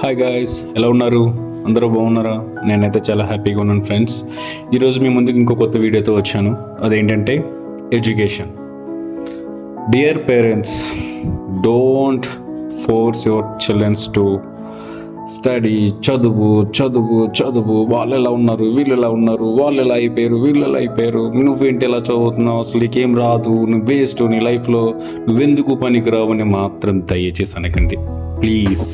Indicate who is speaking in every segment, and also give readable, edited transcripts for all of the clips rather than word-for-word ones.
Speaker 1: Hi guys, ఎలా ఉన్నారు? అందరూ బాగున్నారా? నేనైతే చాలా హ్యాపీగా ఉన్నాను ఫ్రెండ్స్. ఈరోజు మీ ముందుకు ఇంకో కొత్త వీడియోతో వచ్చాను. అదేంటంటే education. Dear parents, don't force your children's to study. చదువు చదువు చదువు, వాళ్ళు ఎలా ఉన్నారు, వీళ్ళు ఎలా ఉన్నారు, వాళ్ళు ఎలా అయిపోయారు, వీళ్ళు ఎలా అయిపోయారు, నువ్వేంటి ఎలా చదువుతున్నావు, అసలు నీకేం రాదు, నువ్వు వేస్ట్, నీ లైఫ్లో నువ్వెందుకు పనికిరావు అని మాత్రం దయచేసి అనకండి ప్లీజ్.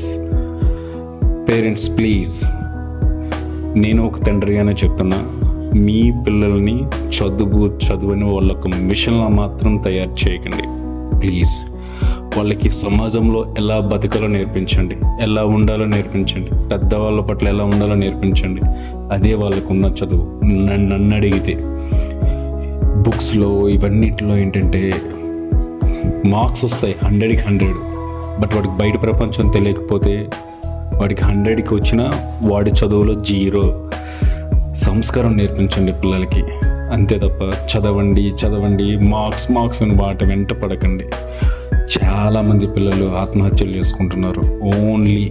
Speaker 1: పేరెంట్స్ ప్లీజ్, నేను ఒక తండ్రిగానే చెప్తున్నా, మీ పిల్లల్ని చదువుని వాళ్ళొక మిషన్లా మాత్రం తయారు చేయకండి ప్లీజ్. వాళ్ళకి సమాజంలో ఎలా బతకాలో నేర్పించండి, ఎలా ఉండాలో నేర్పించండి, పెద్దవాళ్ళ పట్ల ఎలా ఉండాలో నేర్పించండి. అదే వాళ్ళకు ఉన్న చదువు. నన్ను అడిగితే బుక్స్లో ఇవన్నిటిలో ఏంటంటే మార్క్స్ వస్తాయి 100కి 100, బట్ వాడికి బయట ప్రపంచం తెలియకపోతే వాడికి 100కి వచ్చినా వాడి చదువులో 0. సంస్కారం నేర్పించండి పిల్లలకి, అంతే తప్ప చదవండి మార్క్స్ అని వాటి వెంట పడకండి. చాలామంది పిల్లలు ఆత్మహత్యలు చేసుకుంటున్నారు ఓన్లీ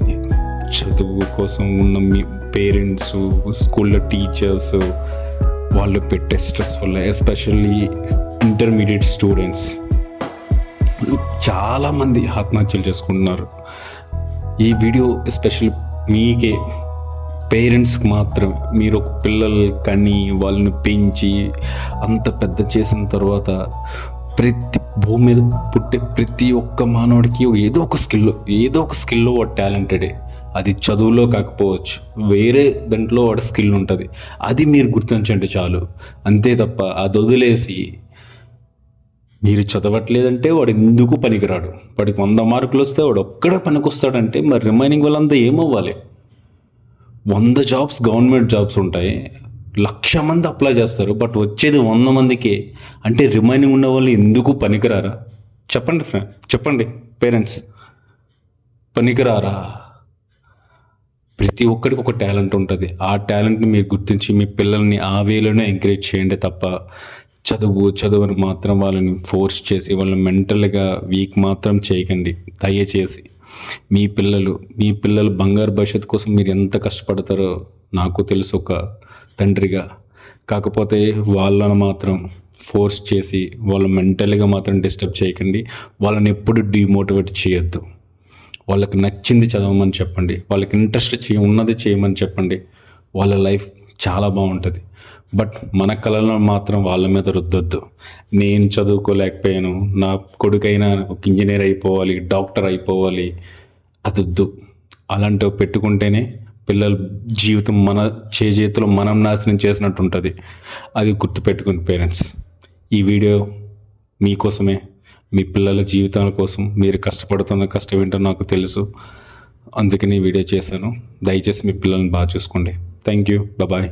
Speaker 1: చదువు కోసం. ఉన్న మీ పేరెంట్స్, స్కూల్లో టీచర్స్, వాళ్ళు పెట్టే స్ట్రెస్ వల్ల, ఎస్పెషల్లీ ఇంటర్మీడియట్ స్టూడెంట్స్ చాలామంది ఆత్మహత్యలు చేసుకుంటున్నారు. ఈ వీడియో ఎస్పెషల్లీ మీకే, పేరెంట్స్కి మాత్రమే. మీరు ఒక పిల్లలు కని వాళ్ళని పెంచి అంత పెద్ద చేసిన తర్వాత భూమి మీద పుట్టే ప్రతి ఒక్క మానవుడికి ఏదో ఒక స్కిల్లో వాడు టాలెంటెడే. అది చదువులో కాకపోవచ్చు, వేరే దాంట్లో వాడి స్కిల్ ఉంటుంది. అది మీరు గుర్తించండి చాలు, అంతే తప్ప అది వదిలేసి మీరు చదవట్లేదంటే వాడు ఎందుకు పనికిరాడు, వాడికి 100 మార్కులు వస్తే వాడు ఒక్కడే పనికొస్తాడంటే మరి రిమైనింగ్ వాళ్ళంతా ఏమవ్వాలి? 100 జాబ్స్ గవర్నమెంట్ జాబ్స్ ఉంటాయి, 1,00,000 మంది అప్లై చేస్తారు, బట్ వచ్చేది 100 మందికే. అంటే రిమైనింగ్ ఉన్న వాళ్ళు ఎందుకు పనికిరారా? చెప్పండి పేరెంట్స్, పనికిరారా? ప్రతి ఒక్కరికి ఒక టాలెంట్ ఉంటుంది. ఆ టాలెంట్ని మీరు గుర్తించి మీ పిల్లల్ని ఆ వేలోనే ఎంకరేజ్ చేయండి తప్ప చదువుని మాత్రం వాళ్ళని ఫోర్స్ చేసి వాళ్ళని మెంటల్గా వీక్ మాత్రం చేయకండి దయచేసి. మీ పిల్లలు బంగారు భవిష్యత్తు కోసం మీరు ఎంత కష్టపడతారో నాకు తెలుసు ఒక తండ్రిగా. కాకపోతే వాళ్ళని మాత్రం ఫోర్స్ చేసి వాళ్ళ మెంటల్గా మాత్రం డిస్టర్బ్ చేయకండి. వాళ్ళని ఎప్పుడు డిమోటివేట్ చేయొద్దు. వాళ్ళకి నచ్చింది చదవమని చెప్పండి, వాళ్ళకి ఇంట్రెస్ట్ ఉన్నది చేయమని చెప్పండి. వాళ్ళ లైఫ్ చాలా బాగుంటుంది. బట్ మన కళలను మాత్రం వాళ్ళ మీద రుద్దొద్దు. నేను చదువుకోలేకపోయాను, నా కొడుకైనా ఒక ఇంజనీర్ అయిపోవాలి, డాక్టర్ అయిపోవాలి, అదొద్దు. అలాంటివి పెట్టుకుంటేనే పిల్లల జీవితం మన చేతిలో మనం నాశనం చేసినట్టు ఉంటుంది. అది గుర్తుపెట్టుకుని పేరెంట్స్, ఈ వీడియో మీకోసమే, మీ పిల్లల జీవితాల కోసం. మీరు కష్టపడుతున్న కష్టం ఏంటో నాకు తెలుసు, అందుకని ఈ వీడియో చేశాను. దయచేసి మీ పిల్లల్ని బాగా చూసుకోండి. Thank you, bye.